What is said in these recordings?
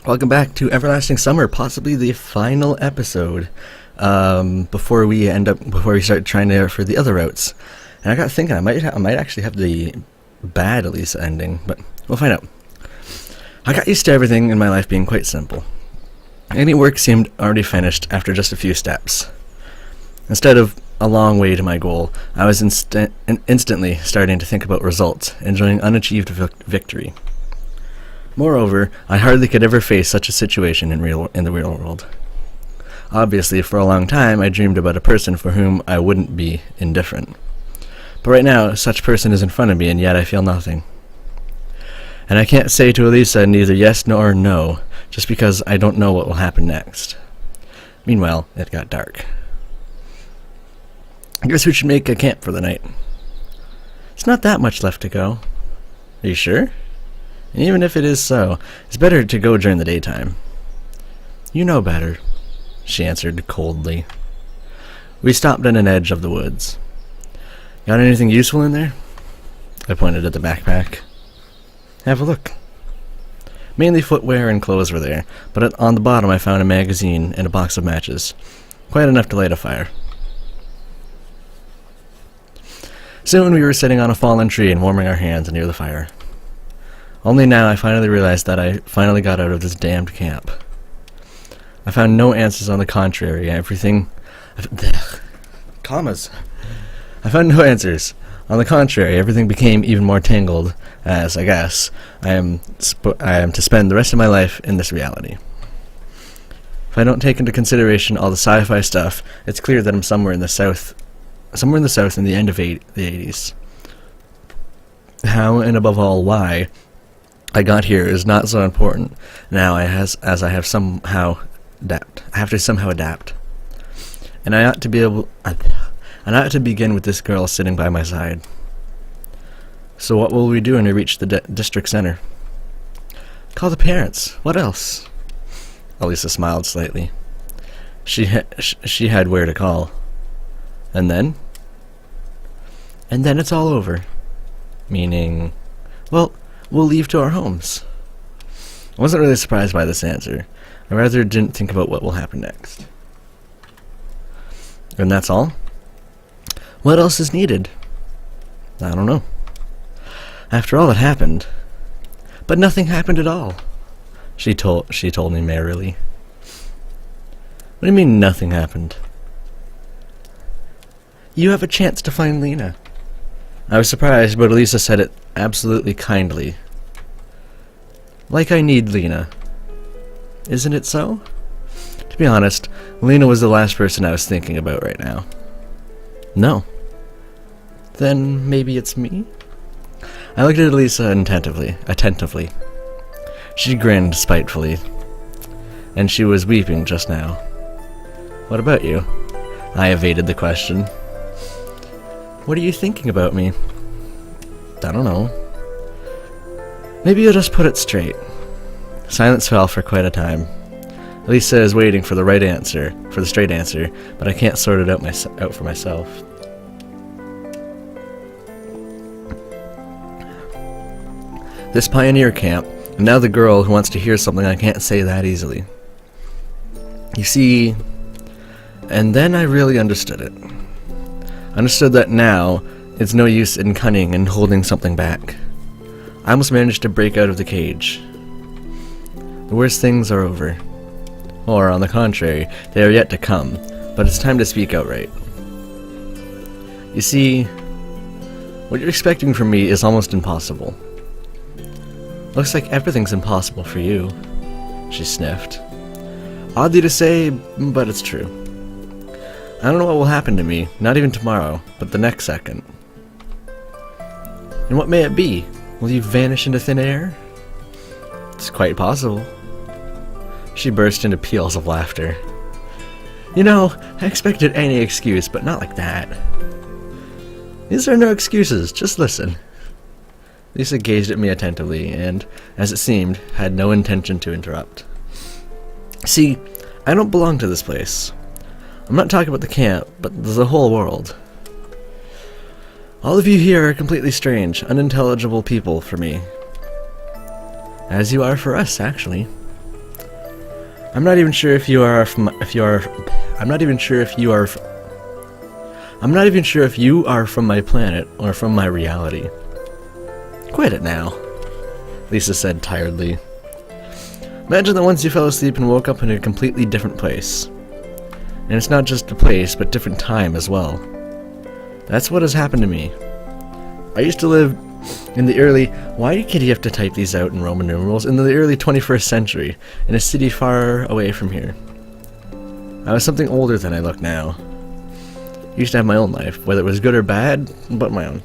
Welcome back to Everlasting Summer, possibly the final episode. Before we start trying to for the other routes, and I got thinking I might actually have the bad Elisa ending, but we'll find out. I got used to everything in my life being quite simple. Any work seemed already finished after just a few steps. Instead of a long way to my goal, I was instantly starting to think about results, enjoying unachieved victory. Moreover, I hardly could ever face such a situation in the real world. Obviously, for a long time, I dreamed about a person for whom I wouldn't be indifferent. But right now, such person is in front of me, and yet I feel nothing. And I can't say to Elisa neither yes nor no, just because I don't know what will happen next. Meanwhile, it got dark. I guess we should make a camp for the night. It's not that much left to go. Are you sure? And even if it is so, it's better to go during the daytime. You know better, she answered coldly. We stopped on an edge of the woods. Got anything useful in there? I pointed at the backpack. Have a look. Mainly footwear and clothes were there, but on the bottom I found a magazine and a box of matches. Quite enough to light a fire. Soon we were sitting on a fallen tree and warming our hands near the fire. Only now I finally realized that I finally got out of this damned camp. I found no answers, on the contrary. Commas. I found no answers. On the contrary, everything became even more tangled, as, I guess, I am to spend the rest of my life in this reality. If I don't take into consideration all the sci-fi stuff, it's clear that I'm somewhere in the south in the end of the 80s. How, and above all, why I got here is not so important now as I have somehow adapt. I have to somehow adapt. And I ought to begin with this girl sitting by my side. So what will we do when we reach the district center? Call the parents. What else? Elisa smiled slightly. She had where to call. And then? And then it's all over. Meaning, well, we'll leave to our homes. I wasn't really surprised by this answer. I rather didn't think about what will happen next. And that's all? What else is needed? I don't know. After all that happened. But nothing happened at all, she told me merrily. What do you mean nothing happened? You have a chance to find Lena. I was surprised, but Elisa said it absolutely kindly. Like I need Lena. Isn't it so? To be honest, Lena was the last person I was thinking about right now. No. Then maybe it's me? I looked at Elisa attentively. She grinned spitefully. And she was weeping just now. What about you? I evaded the question. What are you thinking about me? I don't know. Maybe you'll just put it straight. Silence fell for quite a time. Elisa is waiting for the straight answer, but I can't sort it out for myself. This pioneer camp, and now the girl who wants to hear something I can't say that easily. You see, and then I really understood it. Understood that now, it's no use in cunning and holding something back. I almost managed to break out of the cage. The worst things are over. Or, on the contrary, they are yet to come, but it's time to speak outright. You see, what you're expecting from me is almost impossible. Looks like everything's impossible for you, she sniffed. Oddly to say, but it's true. I don't know what will happen to me, not even tomorrow, but the next second. And what may it be? Will you vanish into thin air? It's quite possible. She burst into peals of laughter. You know, I expected any excuse, but not like that. These are no excuses, just listen. Lisa gazed at me attentively, and, as it seemed, had no intention to interrupt. See, I don't belong to this place. I'm not talking about the camp, but the whole world. All of you here are completely strange, unintelligible people for me. As you are for us, actually. I'm not even sure if you are from I'm not even sure if you are I'm not even sure if you are from my planet or from my reality. Quit it now, Lisa said tiredly. Imagine that once you fell asleep and woke up in a completely different place. And it's not just a place, but different time as well. That's what has happened to me. I used to live in the early... Why did you have to type these out in Roman numerals? In the early 21st century, in a city far away from here. I was something older than I look now. I used to have my own life, whether it was good or bad, but my own.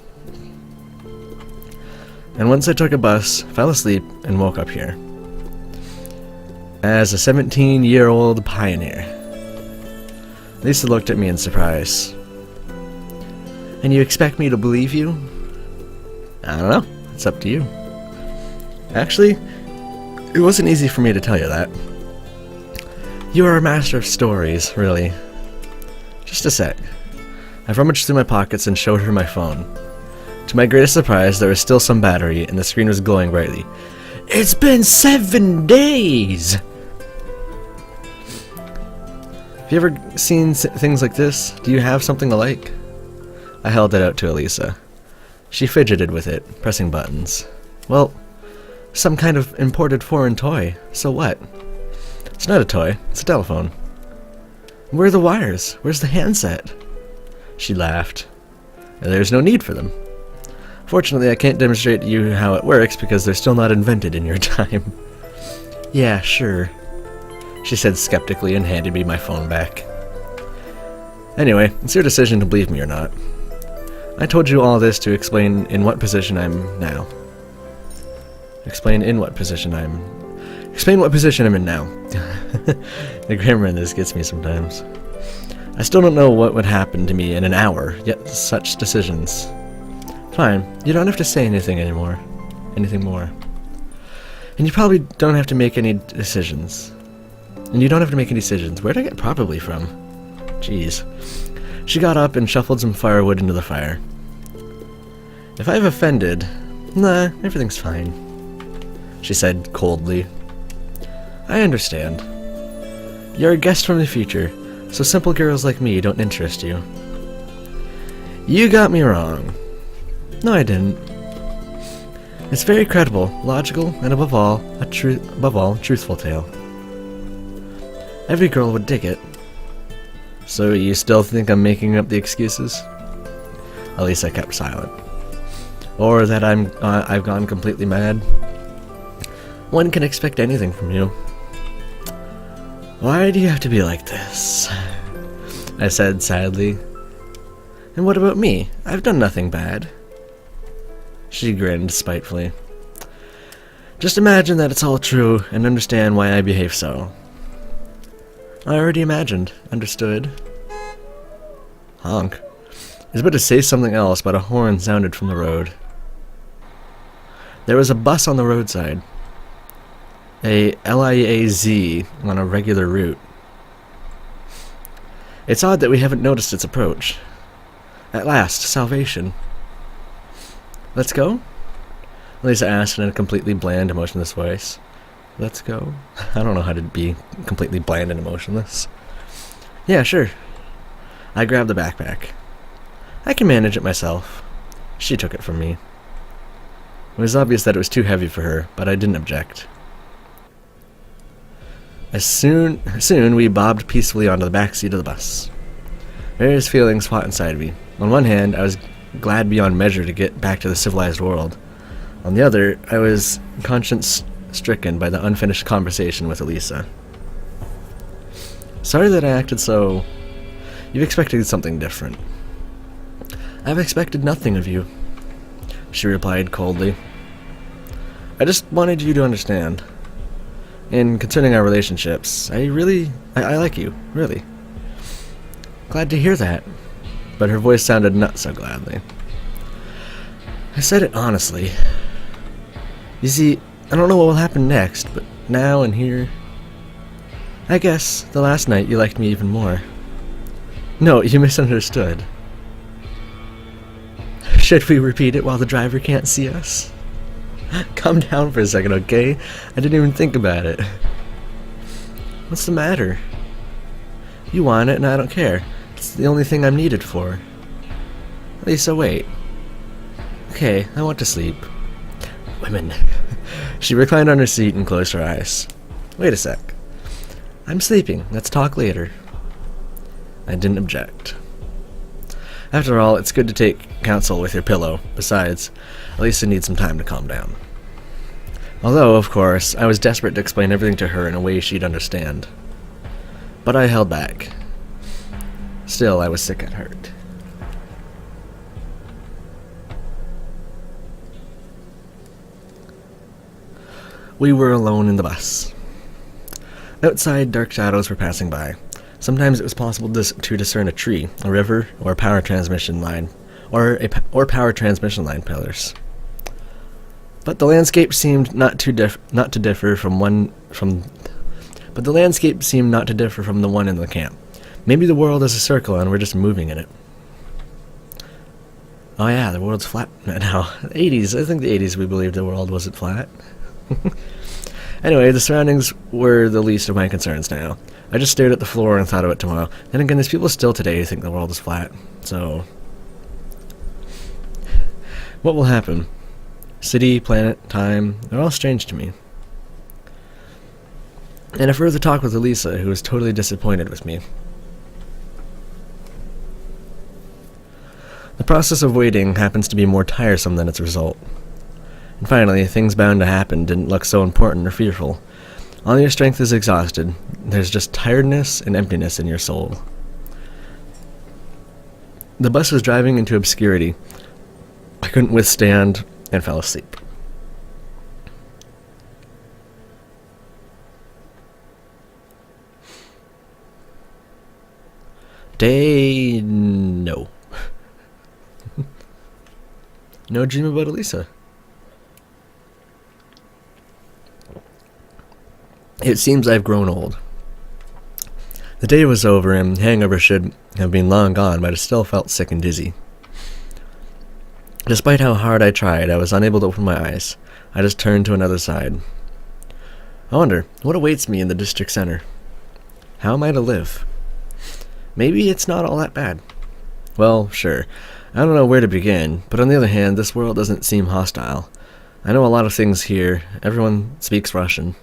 And once I took a bus, fell asleep, and woke up here. As a 17-year-old pioneer. Lisa looked at me in surprise. And you expect me to believe you? I don't know. It's up to you. Actually, it wasn't easy for me to tell you that. You are a master of stories, really. Just a sec. I rummaged through my pockets and showed her my phone. To my greatest surprise, there was still some battery, and the screen was glowing brightly. It's been 7 days! Have you ever seen things like this? Do you have something to like? I held it out to Elisa. She fidgeted with it, pressing buttons. Well, some kind of imported foreign toy. So what? It's not a toy. It's a telephone. Where are the wires? Where's the handset? She laughed. There's no need for them. Fortunately, I can't demonstrate to you how it works because they're still not invented in your time. Yeah, sure, she said skeptically and handed me my phone back. Anyway, it's your decision to believe me or not. I told you all this to explain in what position I'm now. Explain what position I'm in now. The grammar in this gets me sometimes. I still don't know what would happen to me in an hour, yet such decisions. Fine, you don't have to say anything more. And you probably don't have to make any decisions. Where did I get probably from? Jeez. She got up and shuffled some firewood into the fire. If I've offended... Nah, everything's fine, she said coldly. I understand. You're a guest from the future, so simple girls like me don't interest you. You got me wrong. No, I didn't. It's very credible, logical, and above all, truthful tale. Every girl would dig it. So you still think I'm making up the excuses? Elisa kept silent. Or that I've gone completely mad? One can expect anything from you. Why do you have to be like this? I said sadly. And what about me? I've done nothing bad. She grinned spitefully. Just imagine that it's all true and understand why I behave so. I already imagined. Understood. Honk. I was about to say something else, but a horn sounded from the road. There was a bus on the roadside. A LIAZ on a regular route. It's odd that we haven't noticed its approach. At last, salvation. Let's go? Lisa asked in a completely bland, emotionless voice. Let's go? I don't know how to be completely bland and emotionless. Yeah, sure. I grabbed the backpack. I can manage it myself. She took it from me. It was obvious that it was too heavy for her, but I didn't object. Soon we bobbed peacefully onto the back seat of the bus. Various feelings fought inside me. On one hand, I was glad beyond measure to get back to the civilized world. On the other, I was conscience-stricken by the unfinished conversation with Elisa. Sorry that I acted so... You've expected something different. I've expected nothing of you, she replied coldly. I just wanted you to understand. And concerning our relationships, I like you, really. Glad to hear that. But her voice sounded not so gladly. I said it honestly. You see, I don't know what will happen next, but now and here... I guess, the last night you liked me even more. No, you misunderstood. Should we repeat it while the driver can't see us? Calm down for a second, okay? I didn't even think about it. What's the matter? You want it and I don't care. It's the only thing I'm needed for. Lisa, wait. Okay, I want to sleep. Women. She reclined on her seat and closed her eyes. Wait a sec. I'm sleeping. Let's talk later. I didn't object. After all, it's good to take counsel with your pillow. Besides, Lisa needs some time to calm down. Although, of course, I was desperate to explain everything to her in a way she'd understand. But I held back. Still, I was sick at heart. We were alone in the bus. Outside, dark shadows were passing by. Sometimes it was possible to discern a tree, a river, or a power transmission line, or power transmission line pillars. But the landscape seemed not to differ from the one in the camp. Maybe the world is a circle and we're just moving in it. Oh yeah, the world's flat now. The 80s, I think the 80s we believed the world wasn't flat. Anyway, the surroundings were the least of my concerns now. I just stared at the floor and thought of it tomorrow. Then again, there's people still today who think the world is flat, so... What will happen? City, planet, time, they're all strange to me. And a further talk with Elisa, who was totally disappointed with me. The process of waiting happens to be more tiresome than its result. And finally, things bound to happen didn't look so important or fearful. All your strength is exhausted. There's just tiredness and emptiness in your soul. The bus was driving into obscurity. I couldn't withstand and fell asleep. No. No dream about Elisa. It seems I've grown old. The day was over and hangover should have been long gone, but I still felt sick and dizzy. Despite how hard I tried, I was unable to open my eyes. I just turned to another side. I wonder, what awaits me in the district center? How am I to live? Maybe it's not all that bad. Well, sure. I don't know where to begin, but on the other hand, this world doesn't seem hostile. I know a lot of things here. Everyone speaks Russian.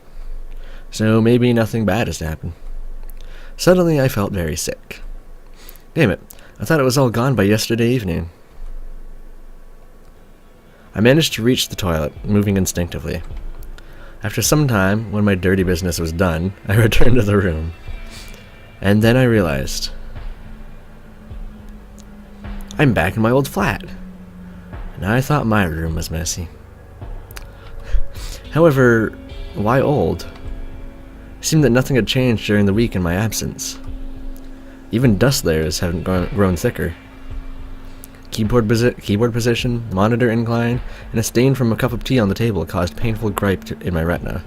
So maybe nothing bad has to happen. Suddenly, I felt very sick. Damn it, I thought it was all gone by yesterday evening. I managed to reach the toilet, moving instinctively. After some time, when my dirty business was done, I returned to the room. And then I realized... I'm back in my old flat. And I thought my room was messy. However, why old? It seemed that nothing had changed during the week in my absence. Even dust layers haven't grown thicker. Keyboard position, monitor incline, and a stain from a cup of tea on the table caused painful gripe in my retina.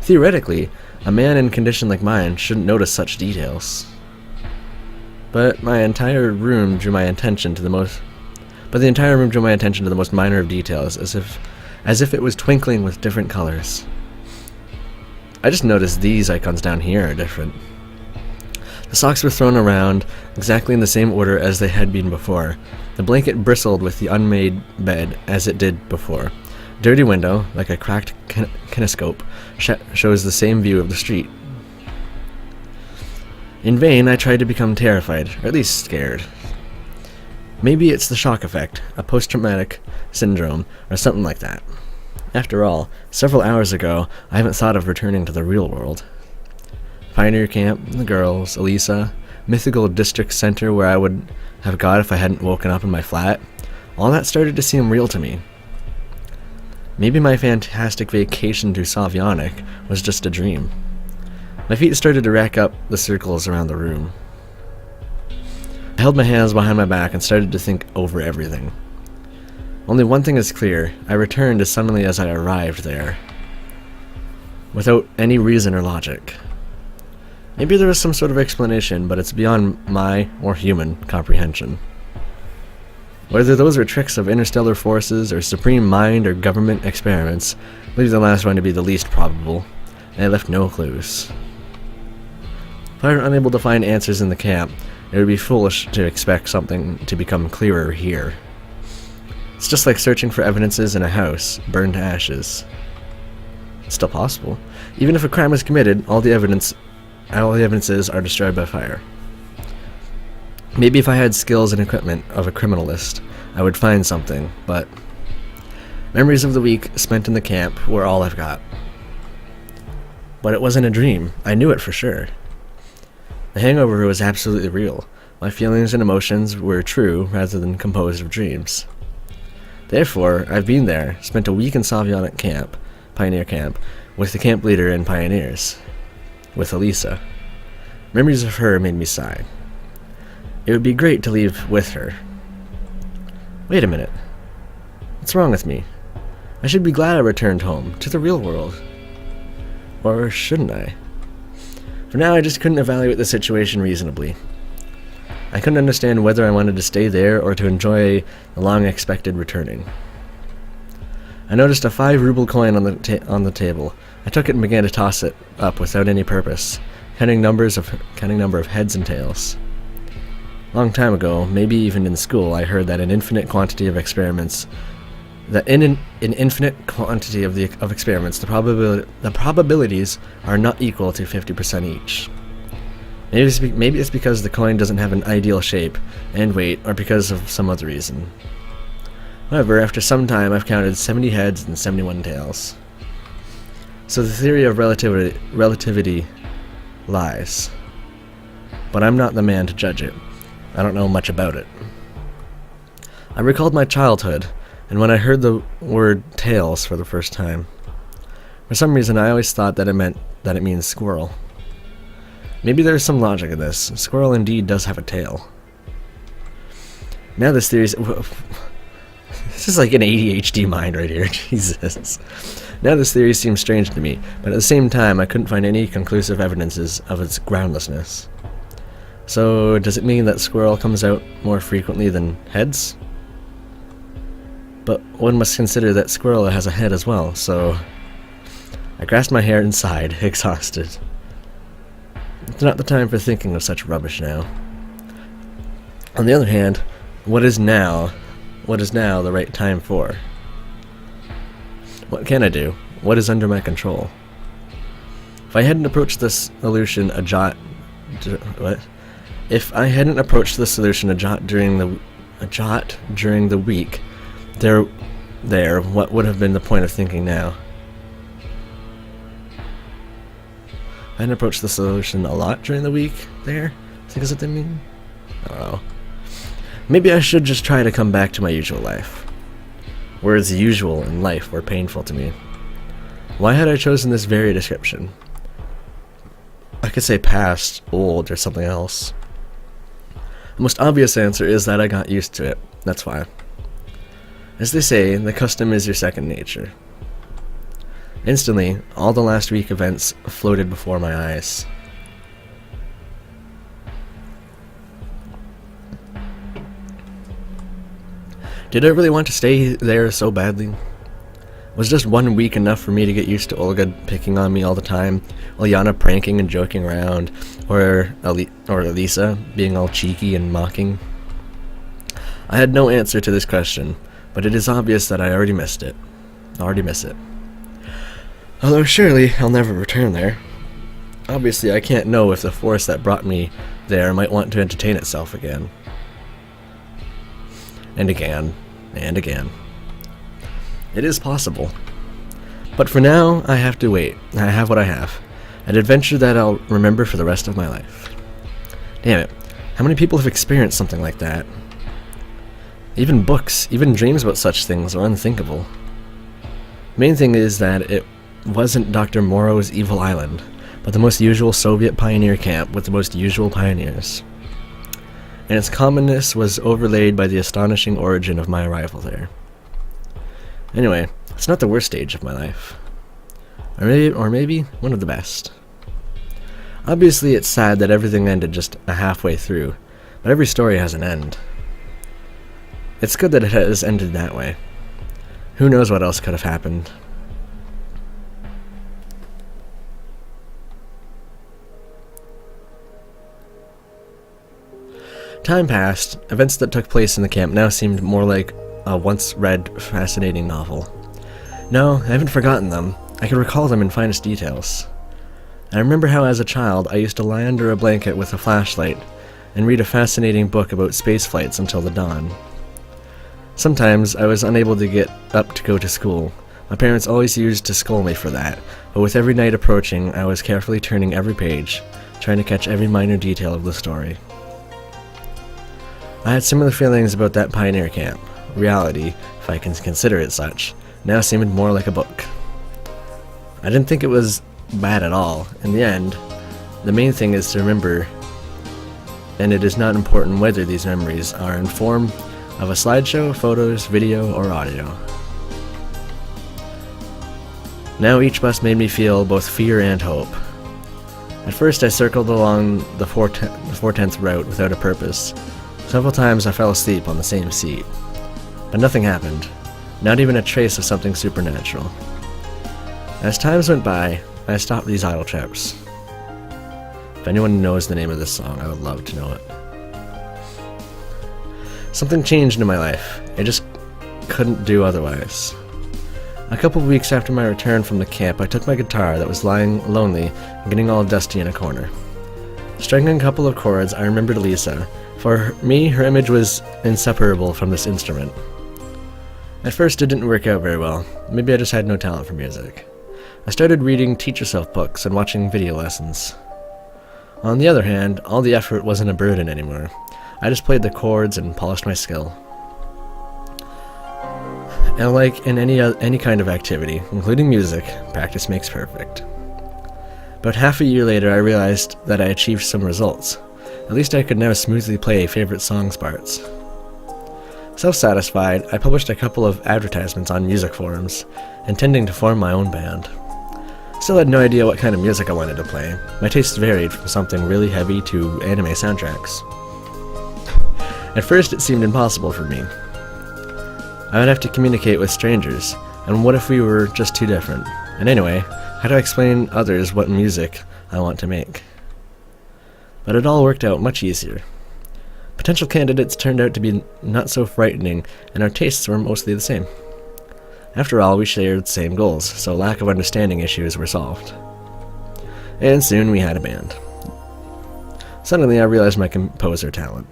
Theoretically, a man in condition like mine shouldn't notice such details. But the entire room drew my attention to the most minor of details, as if it was twinkling with different colors. I just noticed these icons down here are different. The socks were thrown around exactly in the same order as they had been before. The blanket bristled with the unmade bed as it did before. Dirty window, like a cracked kinescope, shows the same view of the street. In vain, I tried to become terrified, or at least scared. Maybe it's the shock effect, a post-traumatic syndrome, or something like that. After all, several hours ago, I haven't thought of returning to the real world. Pioneer Camp, the girls, Elisa, mythical district center where I would have got if I hadn't woken up in my flat, all that started to seem real to me. Maybe my fantastic vacation to Semyon was just a dream. My feet started to rack up the circles around the room. I held my hands behind my back and started to think over everything. Only one thing is clear. I returned as suddenly as I arrived there, without any reason or logic. Maybe there is some sort of explanation, but it's beyond my, or human, comprehension. Whether those are tricks of interstellar forces, or supreme mind, or government experiments, I believe the last one to be the least probable, and I left no clues. If I were unable to find answers in the camp, it would be foolish to expect something to become clearer here. It's just like searching for evidences in a house burned to ashes. It's still possible. Even if a crime was committed, all the evidences are destroyed by fire. Maybe if I had skills and equipment of a criminalist, I would find something, but memories of the week spent in the camp were all I've got. But it wasn't a dream. I knew it for sure. The hangover was absolutely real. My feelings and emotions were true rather than composed of dreams. Therefore, I've been there, spent a week in Semyon camp, Pioneer Camp, with the camp leader and pioneers, with Elisa. Memories of her made me sigh. It would be great to leave with her. Wait a minute. What's wrong with me? I should be glad I returned home, to the real world. Or shouldn't I? For now, I just couldn't evaluate the situation reasonably. I couldn't understand whether I wanted to stay there or to enjoy the long-expected returning. I noticed a 5-ruble coin on the table. I took it and began to toss it up without any purpose, counting number of heads and tails. Long time ago, maybe even in school, I heard that in an infinite quantity of experiments, the probabilities are not equal to 50% each. Maybe it's because the coin doesn't have an ideal shape and weight, or because of some other reason. However, after some time, I've counted 70 heads and 71 tails. So the theory of relativity lies. But I'm not the man to judge it. I don't know much about it. I recalled my childhood, and when I heard the word tails for the first time, for some reason I always thought that it means squirrel. Maybe there's some logic in this. Squirrel indeed does have a tail. Now this theory's... This is like an ADHD mind right here, Jesus. Now this theory seems strange to me, but at the same time I couldn't find any conclusive evidences of its groundlessness. So, does it mean that squirrel comes out more frequently than heads? But one must consider that squirrel has a head as well, so... I grasped my hair and sighed, exhausted. It's not the time for thinking of such rubbish now. On the other hand, what is now the right time for? What can I do? What is under my control? If I hadn't approached this solution a jot during the week, what would have been the point of thinking now? I hadn't approached the solution a lot during the week there? I think is what they mean? I don't know. Maybe I should just try to come back to my usual life. Words usual and life were painful to me. Why had I chosen this very description? I could say past, old, or something else. The most obvious answer is that I got used to it. That's why. As they say, the custom is your second nature. Instantly, all the last week events floated before my eyes. Did I really want to stay there so badly? Was just 1 week enough for me to get used to Olga picking on me all the time, Ilyana pranking and joking around, or Elisa being all cheeky and mocking? I had no answer to this question, but it is obvious that I already miss it. Although surely I'll never return there. Obviously I can't know if the force that brought me there might want to entertain itself again. And again, and again. It is possible. But for now, I have to wait. I have what I have. An adventure that I'll remember for the rest of my life. Damn it. How many people have experienced something like that? Even books, even dreams about such things are unthinkable. Main thing is that it wasn't Dr. Morrow's evil island, but the most usual Soviet pioneer camp with the most usual pioneers. And its commonness was overlaid by the astonishing origin of my arrival there. Anyway, it's not the worst stage of my life. Or maybe one of the best. Obviously it's sad that everything ended just a halfway through, but every story has an end. It's good that it has ended that way. Who knows what else could have happened. Time passed. Events that took place in the camp now seemed more like a once-read, fascinating novel. No, I haven't forgotten them. I could recall them in finest details. I remember how as a child I used to lie under a blanket with a flashlight and read a fascinating book about space flights until the dawn. Sometimes I was unable to get up to go to school. My parents always used to scold me for that, but with every night approaching, I was carefully turning every page, trying to catch every minor detail of the story. I had similar feelings about that pioneer camp. Reality, if I can consider it such, now seemed more like a book. I didn't think it was bad at all. In the end, the main thing is to remember, and it is not important whether these memories are in form of a slideshow, photos, video, or audio. Now each bus made me feel both fear and hope. At first I circled along the 410th route without a purpose. Several times I fell asleep on the same seat. But nothing happened, not even a trace of something supernatural. As times went by, I stopped these idle trips. If anyone knows the name of this song, I would love to know it. Something changed in my life. I just couldn't do otherwise. A couple of weeks after my return from the camp, I took my guitar that was lying lonely and getting all dusty in a corner. Striking a couple of chords, I remembered Lisa. For me, her image was inseparable from this instrument. At first, it didn't work out very well. Maybe I just had no talent for music. I started reading teach-yourself books and watching video lessons. On the other hand, all the effort wasn't a burden anymore. I just played the chords and polished my skill. And like in any kind of activity, including music, practice makes perfect. About half a year later, I realized that I achieved some results. At least I could now smoothly play favorite songs parts. Self-satisfied, I published a couple of advertisements on music forums, intending to form my own band. Still had no idea what kind of music I wanted to play. My tastes varied from something really heavy to anime soundtracks. At first, it seemed impossible for me. I would have to communicate with strangers, and what if we were just too different? And anyway, how do I explain others what music I want to make? But it all worked out much easier. Potential candidates turned out to be not so frightening, and our tastes were mostly the same. After all, we shared the same goals, so lack of understanding issues were solved. And soon we had a band. Suddenly I realized my composer talent.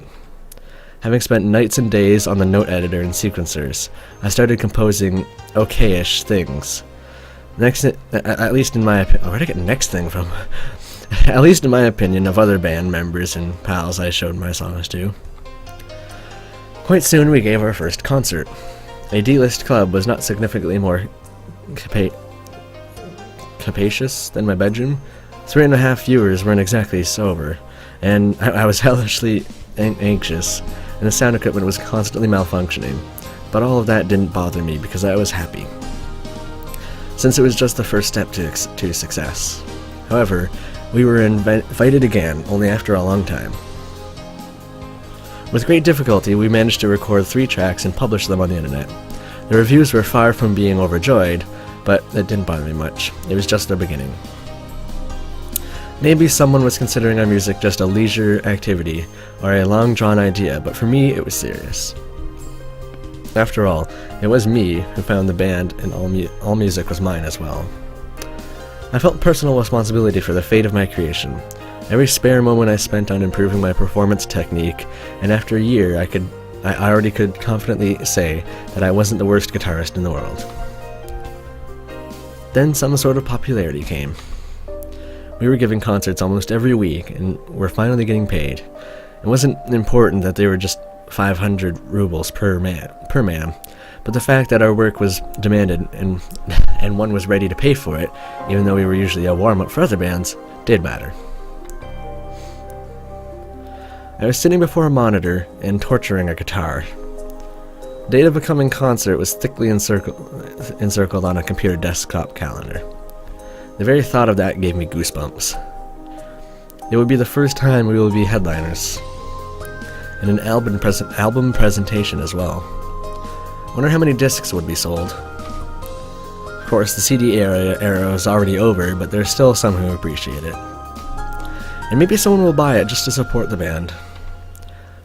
Having spent nights and days on the note editor and sequencers, I started composing okay-ish things. At least in my opinion, where'd I get next thing from? At least in my opinion of other band members and pals I showed my songs to. Quite soon we gave our first concert. A D-list club was not significantly more capacious than my bedroom. 3.5 viewers weren't exactly sober, and I was hellishly anxious, and the sound equipment was constantly malfunctioning. But all of that didn't bother me because I was happy, since it was just the first step to success. However, we were invited again, only after a long time. With great difficulty, we managed to record 3 tracks and publish them on the internet. The reviews were far from being overjoyed, but it didn't bother me much. It was just the beginning. Maybe someone was considering our music just a leisure activity or a long-drawn idea, but for me, it was serious. After all, it was me who found the band, and all music was mine as well. I felt personal responsibility for the fate of my creation. Every spare moment I spent on improving my performance technique, and after a year I already could confidently say that I wasn't the worst guitarist in the world. Then some sort of popularity came. We were giving concerts almost every week, and were finally getting paid. It wasn't important that they were just 500 rubles per man, but the fact that our work was demanded and one was ready to pay for it, even though we were usually a warm-up for other bands, did matter. I was sitting before a monitor and torturing a guitar. The date of a coming concert was thickly encircled on a computer desktop calendar. The very thought of that gave me goosebumps. It would be the first time we will be headliners, and an album presentation as well. Wonder how many discs would be sold. Of course, the CD era is already over, but there's still some who appreciate it. And maybe someone will buy it just to support the band.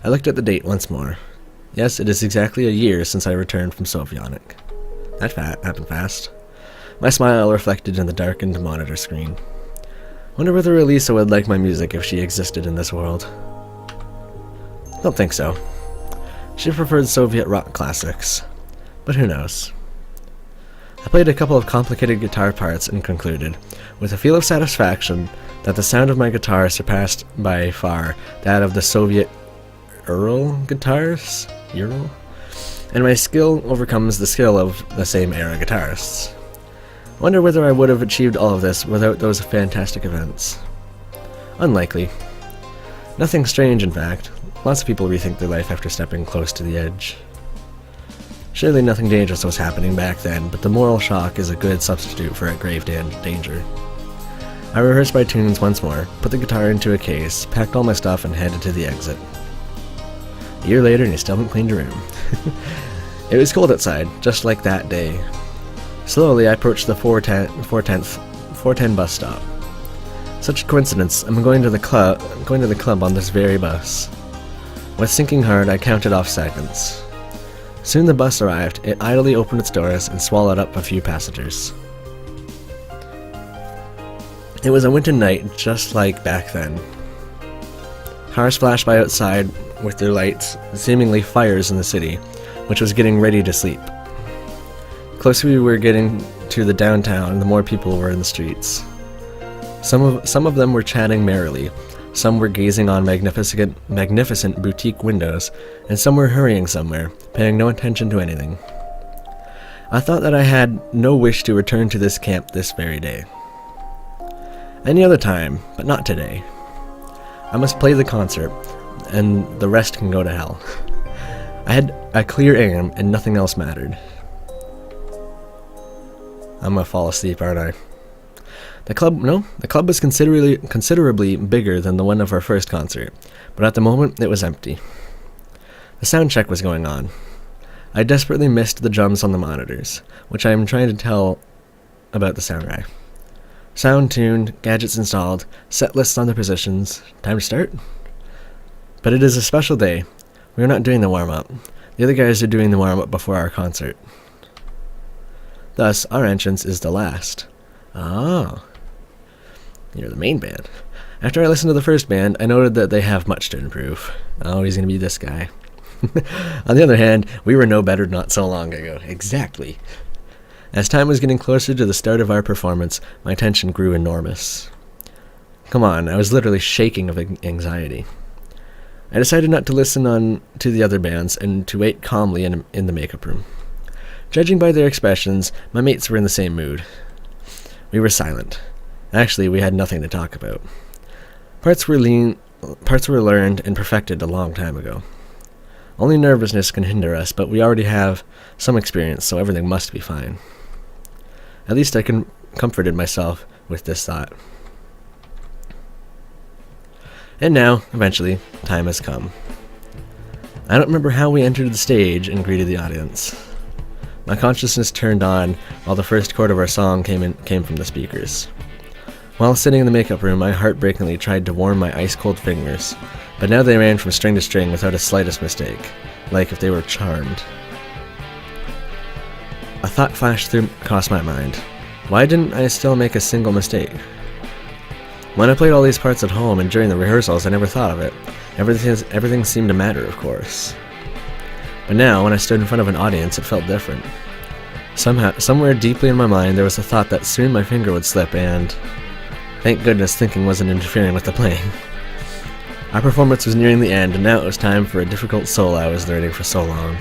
I looked at the date once more. Yes, it is exactly a year since I returned from Sovyanik. That happened fast. My smile reflected in the darkened monitor screen. Wonder whether Elisa would like my music if she existed in this world. Don't think so. She preferred Soviet rock classics. But who knows? I played a couple of complicated guitar parts and concluded, with a feel of satisfaction, that the sound of my guitar surpassed by far that of the Soviet Ural guitars? Ural? And my skill overcomes the skill of the same era guitarists. Wonder whether I would have achieved all of this without those fantastic events. Unlikely. Nothing strange, in fact. Lots of people rethink their life after stepping close to the edge. Surely nothing dangerous was happening back then, but the moral shock is a good substitute for a grave danger. I rehearsed my tunes once more, put the guitar into a case, packed all my stuff, and headed to the exit. A year later, and you still haven't cleaned your room. It was cold outside, just like that day. Slowly, I approached the 410 bus stop. Such a coincidence, I'm going to the club on this very bus. With sinking heart, I counted off seconds. Soon the bus arrived. It idly opened its doors and swallowed up a few passengers. It was a winter night, just like back then. Cars flashed by outside with their lights, seemingly fires in the city, which was getting ready to sleep. The closer we were getting to the downtown, the more people were in the streets. Some of them were chatting merrily, some were gazing on magnificent boutique windows, and some were hurrying somewhere, paying no attention to anything. I thought that I had no wish to return to this camp this very day. Any other time, but not today. I must play the concert, and the rest can go to hell. I had a clear aim, and nothing else mattered. I'm gonna fall asleep, aren't I? The club was considerably bigger than the one of our first concert, but at the moment it was empty. The sound check was going on. I desperately missed the drums on the monitors, which I am trying to tell about the sound guy. Sound tuned, gadgets installed, set lists on their positions. Time to start? But it is a special day. We are not doing the warm-up. The other guys are doing the warm-up before our concert. Thus, our entrance is the last. Ah. You're the main band. After I listened to the first band, I noted that they have much to improve. Oh, he's going to be this guy. On the other hand, we were no better not so long ago. Exactly. As time was getting closer to the start of our performance, my tension grew enormous. Come on, I was literally shaking of anxiety. I decided not to listen on to the other bands and to wait calmly in the makeup room. Judging by their expressions, my mates were in the same mood. We were silent. Actually, we had nothing to talk about. Parts were learned and perfected a long time ago. Only nervousness can hinder us, but we already have some experience, so everything must be fine. At least I comforted myself with this thought. And now, eventually, time has come. I don't remember how we entered the stage and greeted the audience. My consciousness turned on while the first chord of our song came from the speakers. While sitting in the makeup room, I heartbreakingly tried to warm my ice-cold fingers, but now they ran from string to string without a slightest mistake, like if they were charmed. A thought flashed across my mind. Why didn't I still make a single mistake? When I played all these parts at home and during the rehearsals, I never thought of it. Everything seemed to matter, of course. But now, when I stood in front of an audience, it felt different. Somewhere deeply in my mind, there was the thought that soon my finger would slip and... Thank goodness thinking wasn't interfering with the playing. Our performance was nearing the end, and now it was time for a difficult solo I was learning for so long.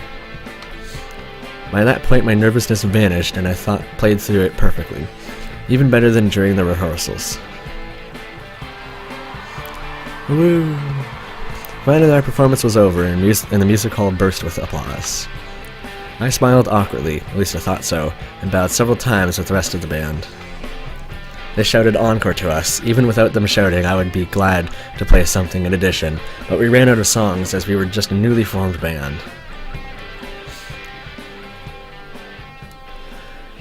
By that point, my nervousness vanished, and I played through it perfectly, even better than during the rehearsals. Woo! Finally, our performance was over, and the music hall burst with applause. I smiled awkwardly, at least I thought so, and bowed several times with the rest of the band. They shouted encore to us. Even without them shouting, I would be glad to play something in addition, but we ran out of songs as we were just a newly formed band.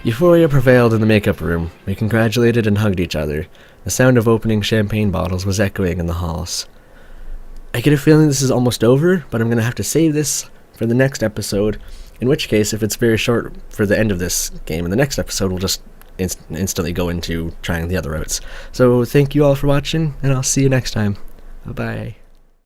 Euphoria prevailed in the makeup room. We congratulated and hugged each other. The sound of opening champagne bottles was echoing in the halls. I get a feeling this is almost over, but I'm going to have to save this for the next episode, in which case, if it's very short for the end of this game, in the next episode we'll just instantly go into trying the other routes. So thank you all for watching, and I'll see you next time. Bye-bye.